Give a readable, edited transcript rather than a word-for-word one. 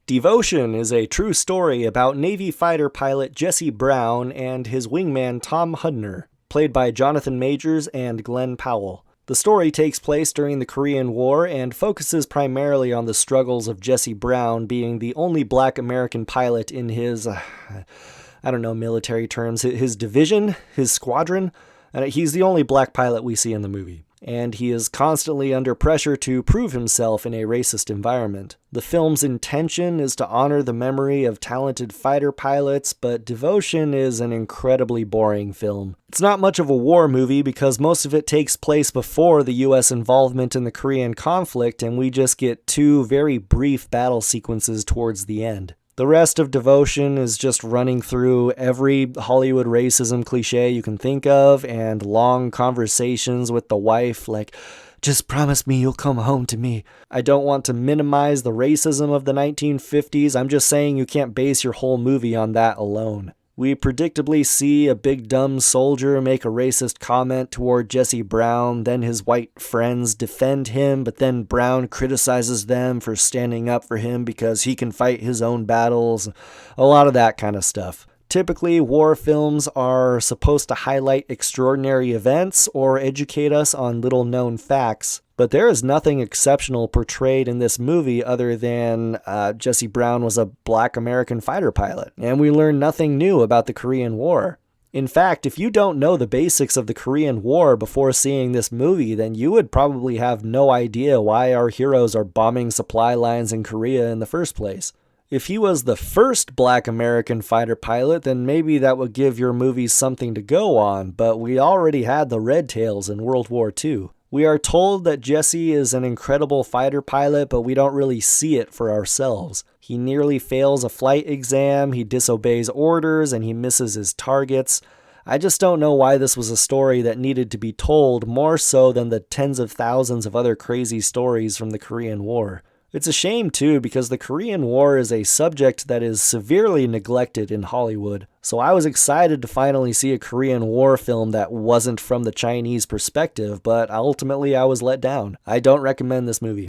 Devotion is a true story about Navy fighter pilot Jesse Brown and his wingman Tom Hudner, played by Jonathan Majors and Glenn Powell. The story takes place during the Korean War and focuses primarily on the struggles of Jesse Brown being the only black American pilot in his, military terms, his division, his squadron. And he's the only black pilot we see in the movie. And he is constantly under pressure to prove himself in a racist environment. The film's intention is to honor the memory of talented fighter pilots, but Devotion is an incredibly boring film. It's not much of a war movie because most of it takes place before the US involvement in the Korean conflict, and we just get two very brief battle sequences towards the end. The rest of Devotion is just running through every Hollywood racism cliche you can think of and long conversations with the wife like, just promise me you'll come home to me. I don't want to minimize the racism of the 1950s. I'm just saying you can't base your whole movie on that alone. We predictably see a big dumb soldier make a racist comment toward Jesse Brown, then his white friends defend him, but then Brown criticizes them for standing up for him because he can fight his own battles, a lot of that kind of stuff. Typically, war films are supposed to highlight extraordinary events or educate us on little-known facts, but there is nothing exceptional portrayed in this movie other than Jesse Brown was a black American fighter pilot, and we learn nothing new about the Korean War. In fact, if you don't know the basics of the Korean War before seeing this movie, then you would probably have no idea why our heroes are bombing supply lines in Korea in the first place. If he was the first black American fighter pilot, then maybe that would give your movie something to go on, but we already had the Red Tails in World War II. We are told that Jesse is an incredible fighter pilot, but we don't really see it for ourselves. He nearly fails a flight exam, he disobeys orders, and he misses his targets. I just don't know why this was a story that needed to be told more so than the tens of thousands of other crazy stories from the Korean War. It's a shame, too, because the Korean War is a subject that is severely neglected in Hollywood. So I was excited to finally see a Korean War film that wasn't from the Chinese perspective, but ultimately I was let down. I don't recommend this movie.